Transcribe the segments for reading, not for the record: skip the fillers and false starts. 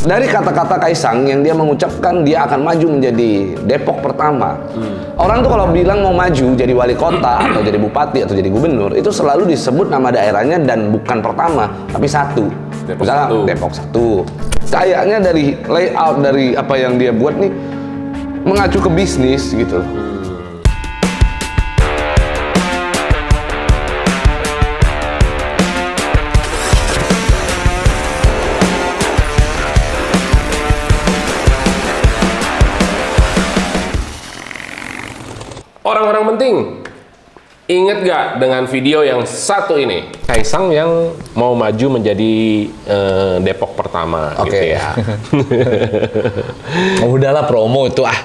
dari kata-kata Kaisang yang dia mengucapkan dia akan maju menjadi Depok pertama. Orang tuh kalau bilang mau maju jadi wali kota atau jadi bupati atau jadi gubernur, itu selalu disebut nama daerahnya dan bukan pertama, tapi satu. Misalnya Depok 1. Kayaknya dari layout dari apa yang dia buat nih mengacu ke bisnis gitu. Orang-orang penting, inget gak dengan video yang satu ini? Kaisang yang mau maju menjadi Depok pertama, gitu ya. Oh, udahlah promo itu ah.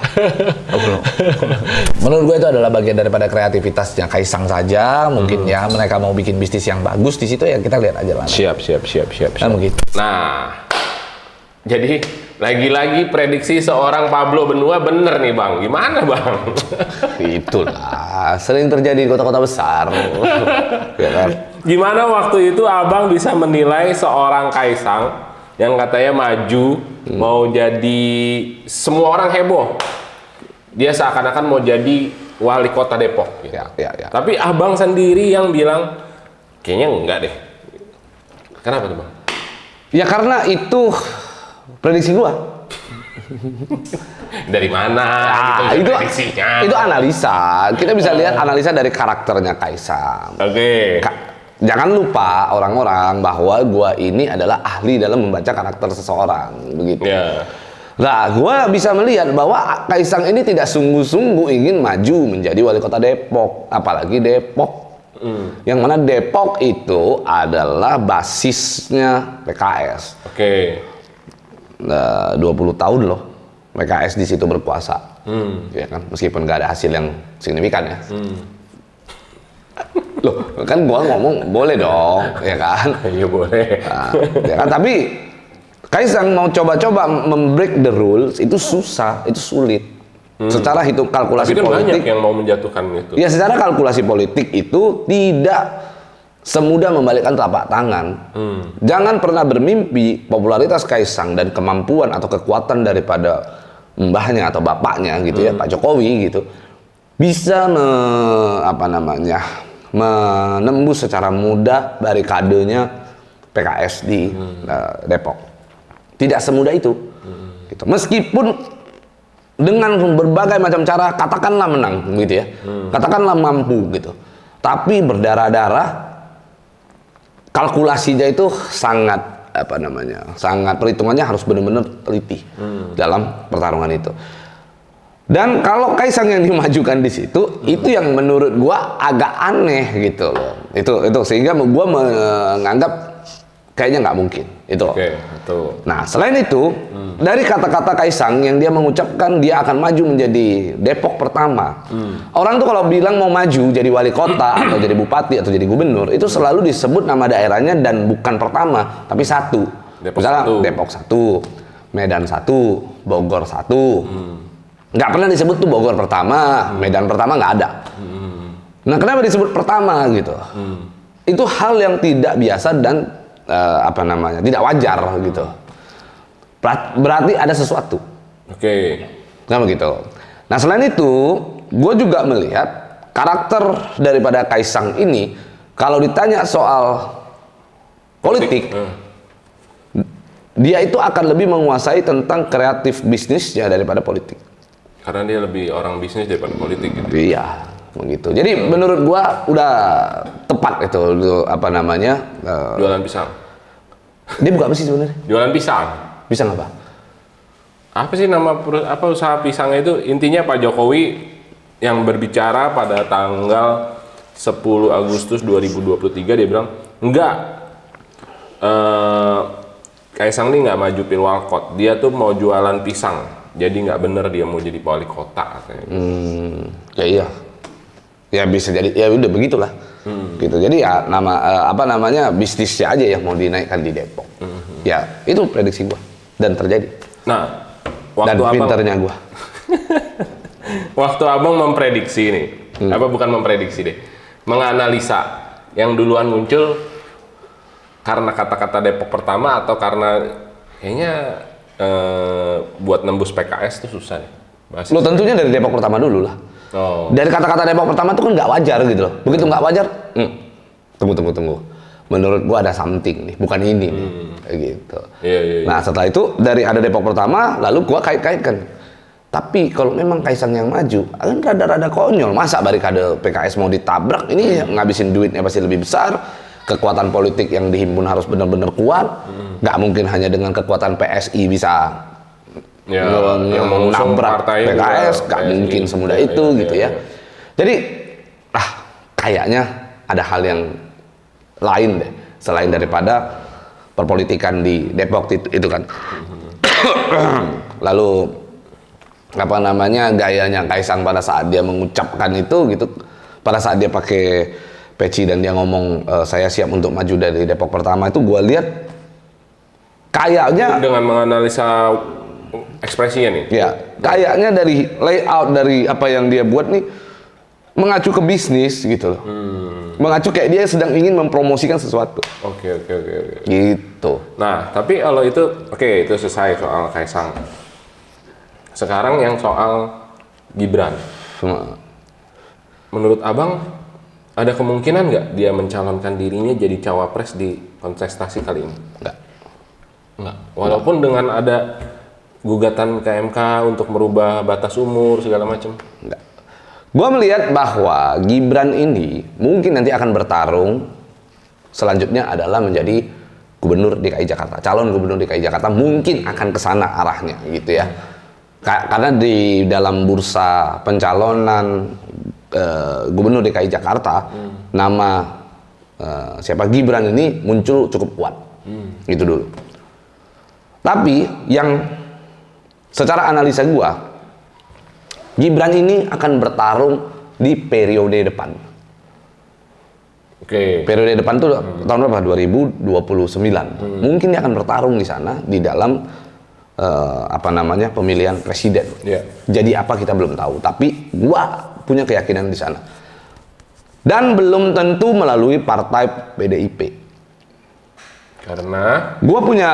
Menurut gue itu adalah bagian daripada kreativitasnya Kaisang saja. Mungkin ya mereka mau bikin bisnis yang bagus di situ ya kita lihat aja lah. Siap. Kan begitu. Nah, jadi lagi-lagi prediksi seorang Pablo Benua bener nih Bang. Gimana Bang? Itulah sering terjadi di kota-kota besar. Ya kan? Gimana waktu itu Abang bisa menilai seorang Kaisang yang katanya maju mau jadi, semua orang heboh. Dia seakan-akan mau jadi wali kota Depok. Gitu. Ya. Tapi Abang sendiri yang bilang kayaknya enggak deh. Kenapa tuh Bang? Ya karena itu prediksi gua. Dari mana itu prediksinya? Itu analisa. Kita bisa lihat analisa dari karakternya Kaisang. Oke. Jangan lupa orang-orang bahwa gua ini adalah ahli dalam membaca karakter seseorang, begitu. Ya. Nah, gua bisa melihat bahwa Kaisang ini tidak sungguh-sungguh ingin maju menjadi wali kota Depok, apalagi Depok. Yang mana Depok itu adalah basisnya PKS. Oke. 20 tahun loh PKS di situ berkuasa, ya kan, meskipun nggak ada hasil yang signifikan ya. Loh, kan gua ngomong boleh dong, ya kan? Iya boleh. Nah, ya kan, tapi Kaisang mau coba-coba membreak the rules itu susah, itu sulit. Secara hitung kalkulasi Tapi kan politik, banyak yang mau menjatuhkan itu. ya secara kalkulasi politik itu tidak semudah membalikkan telapak tangan. Jangan pernah bermimpi popularitas Kaisang dan kemampuan atau kekuatan daripada mbahnya atau bapaknya gitu ya, Pak Jokowi gitu, bisa menembus secara mudah barikadenya PKS di Depok. Tidak semudah itu. Gitu. Meskipun dengan berbagai macam cara katakanlah menang gitu ya. Katakanlah mampu gitu. Tapi berdarah-darah, kalkulasinya itu sangat sangat perhitungannya harus benar-benar teliti dalam pertarungan itu. Dan kalau Kaisang yang dimajukan di situ, itu yang menurut gua agak aneh gitu loh. Itu sehingga gua menganggap kayaknya nggak mungkin itu. Oke, betul. Nah, selain itu, dari kata-kata Kaisang yang dia mengucapkan dia akan maju menjadi Depok pertama. Orang tuh kalau bilang mau maju jadi wali kota atau jadi bupati atau jadi gubernur, itu selalu disebut nama daerahnya dan bukan pertama, tapi satu. Misalnya Depok 1, Medan 1, Bogor 1. Nggak pernah disebut tuh Bogor pertama, Medan pertama nggak ada. Nah, kenapa disebut pertama gitu? Itu hal yang tidak biasa dan tidak wajar gitu. Berarti ada sesuatu. Oke. Nah begitu. Nah selain itu, gue juga melihat karakter daripada Kaisang ini, kalau ditanya soal politik, dia itu akan lebih menguasai tentang kreatif bisnisnya daripada politik. Karena dia lebih orang bisnis daripada politik gitu. Iya, begitu. Jadi menurut gua udah tepat itu jualan pisang. Dia buka apa sih sebenarnya? Jualan pisang. Pisang apa? Apa sih nama usaha pisangnya itu? Intinya Pak Jokowi yang berbicara pada tanggal 10 Agustus 2023 dia bilang, enggak, Kaisang ini nggak maju pilwalkot, dia tuh mau jualan pisang, jadi nggak bener dia mau jadi wali kota katanya. Ya iya, ya bisa jadi, ya udah begitulah. Gitu. Jadi ya bisnisnya aja yang mau dinaikkan di Depok. Ya itu prediksi gua dan terjadi. Nah, dan pinternya gua. Waktu abang memprediksi ini, bukan memprediksi deh, menganalisa yang duluan muncul karena kata-kata Depok pertama atau karena kayaknya buat nembus PKS itu susah nih. Lo tentunya dari Depok Pertama dulu lah. Oh. Dari kata-kata Depok Pertama itu kan nggak wajar gitu loh. Begitu nggak wajar, tunggu. Menurut gua ada something nih, bukan ini nih. Kayak gitu. Iya. Nah setelah itu dari ada Depok Pertama, lalu gua kait-kaitkan. Tapi kalau memang Kaisang yang maju, kan rada-rada konyol. Masa barikade PKS mau ditabrak? Ini ngabisin duitnya pasti lebih besar. Kekuatan politik yang dihimpun harus benar-benar kuat. Nggak mungkin hanya dengan kekuatan PSI bisa yang mengusung nabrak partai PKS. Nggak mungkin semudah itu gitu ya. Jadi, kayaknya ada hal yang lain deh. Selain daripada perpolitikan di Depok itu kan. Lalu apa namanya gayanya Kaisang pada saat dia mengucapkan itu gitu, pada saat dia pakai peci dan dia ngomong saya siap untuk maju dari Depok Pertama, itu gue lihat kayaknya dengan menganalisa ekspresinya nih. Ya, kayaknya dari layout dari apa yang dia buat nih mengacu ke bisnis gitu loh. Mengacu kayak dia sedang ingin mempromosikan sesuatu. Oke. Gitu. Nah, tapi kalau itu itu selesai soal Kaisang. Sekarang yang soal Gibran. Menurut Abang, ada kemungkinan nggak dia mencalonkan dirinya jadi cawapres di kontestasi kali ini? Nggak. Walaupun dengan ada gugatan ke MK untuk merubah batas umur segala macam. Enggak. Gua melihat bahwa Gibran ini mungkin nanti akan bertarung selanjutnya adalah menjadi gubernur DKI Jakarta. Calon gubernur DKI Jakarta mungkin akan ke sana arahnya gitu ya. Karena di dalam bursa pencalonan gubernur DKI Jakarta nama siapa Gibran ini muncul cukup kuat. Gitu dulu. Tapi yang secara analisa gua, Gibran ini akan bertarung di periode depan. Oke. Periode depan tuh tahun berapa? 2029. Mungkin dia akan bertarung di sana di dalam pemilihan presiden. Yeah. Jadi apa kita belum tahu, tapi gua punya keyakinan di sana. Dan belum tentu melalui partai PDIP. Karena Gua punya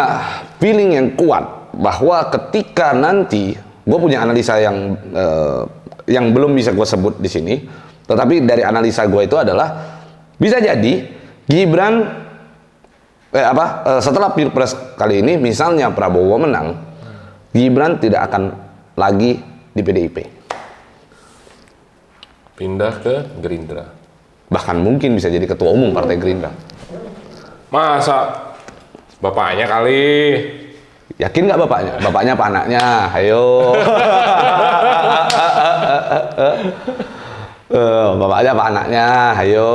feeling yang kuat bahwa ketika nanti, gua punya analisa yang belum bisa gua sebut di sini, tetapi dari analisa gua itu adalah bisa jadi Gibran setelah Pilpres kali ini misalnya Prabowo menang, Gibran tidak akan lagi di PDIP. pindah ke Gerindra. Bahkan mungkin bisa jadi ketua umum Partai Gerindra. Masa bapaknya kali? Yakin nggak bapaknya? Bapaknya apa anaknya? Ayo. Bapaknya apa anaknya? Ayo.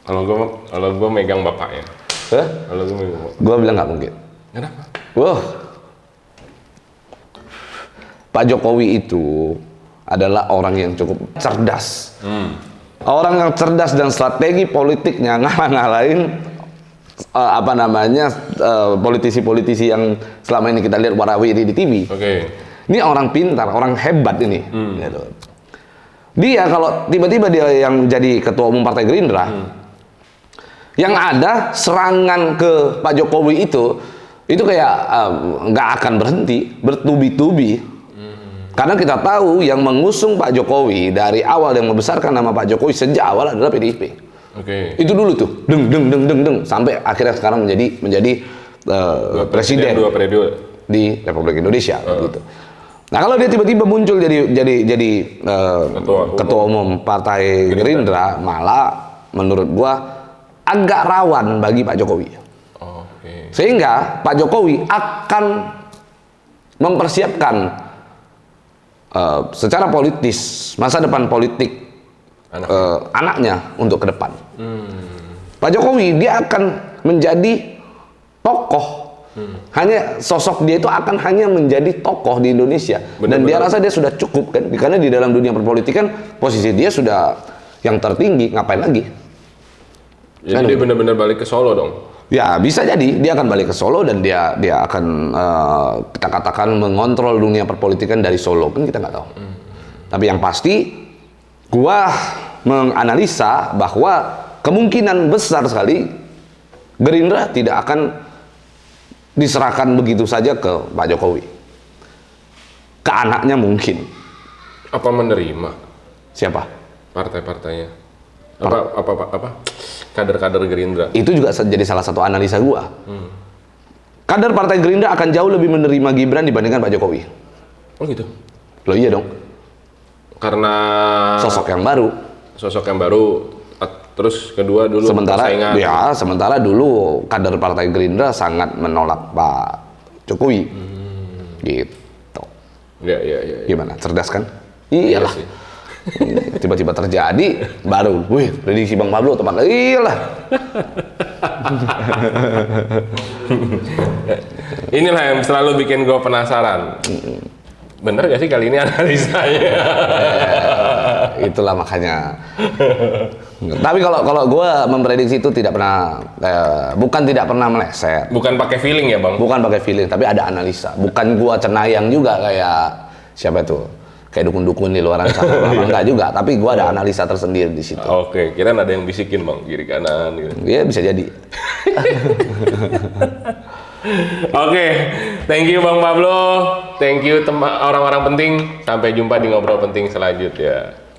Kalau gue megang bapaknya. Kalau gue megang bapaknya. Gue bilang nggak mungkin. Kenapa? Pak Jokowi itu adalah orang yang cukup cerdas. Orang yang cerdas dan strategi politiknya ngalahin politisi-politisi yang selama ini kita lihat warawiri di TV. Oke. Ini orang pintar, orang hebat ini. Gitu. Dia kalau tiba-tiba dia yang jadi ketua umum Partai Gerindra, yang ada serangan ke Pak Jokowi itu kayak nggak akan berhenti, bertubi-tubi. Karena kita tahu yang mengusung Pak Jokowi dari awal, yang membesarkan nama Pak Jokowi sejak awal adalah PDIP. Oke. Itu dulu tuh, deng sampai akhirnya sekarang menjadi presiden dua periode di Republik Indonesia gitu. Nah, kalau dia tiba-tiba muncul jadi ketua umum Partai Gerindra, malah menurut gua agak rawan bagi Pak Jokowi. Oke. Sehingga Pak Jokowi akan mempersiapkan secara politis masa depan politik anaknya untuk ke depan. Pak Jokowi dia akan menjadi tokoh. Hanya sosok dia itu akan hanya menjadi tokoh di Indonesia. Dan dia rasa dia sudah cukup kan, karena di dalam dunia perpolitikan posisi dia sudah yang tertinggi, ngapain lagi? Jadi dia benar-benar balik ke Solo dong. Ya bisa jadi dia akan balik ke Solo dan dia akan kita katakan mengontrol dunia perpolitikan dari Solo, kan kita nggak tahu. Tapi yang pasti gua menganalisa bahwa kemungkinan besar sekali Gerindra tidak akan diserahkan begitu saja ke Pak Jokowi. Ke anaknya mungkin. Apa menerima Siapa? partai-partainya? Apa? Kader-kader Gerindra. Itu juga jadi salah satu analisa gua. Kader Partai Gerindra akan jauh lebih menerima Gibran dibandingkan Pak Jokowi. Oh gitu. Loh iya dong. Karena Sosok yang baru. Terus kedua dulu Sementara persaingan. dulu kader Partai Gerindra sangat menolak Pak Jokowi. Gitu. Ya. Gimana? Cerdas kan? Iya Iyalah. sih. Tiba-tiba terjadi baru, wih, prediksi Bang Pablo tepat. Iyalah. Inilah yang selalu bikin gue penasaran. Bener gak sih kali ini analisanya? Itulah makanya. Tapi kalau gue memprediksi itu tidak pernah, bukan tidak pernah meleset. Bukan pakai feeling ya bang? Bukan pakai feeling, tapi ada analisa. Bukan gua cenayang juga kayak siapa itu, kayak dukun-dukun di luaran sana. Enggak juga, tapi gua ada analisa tersendiri di situ. Oke, kirain ada yang bisikin bang, kiri kanan gitu. Iya bisa jadi. Oke, thank you Bang Pablo, thank you orang-orang penting. Sampai jumpa di ngobrol penting selanjutnya.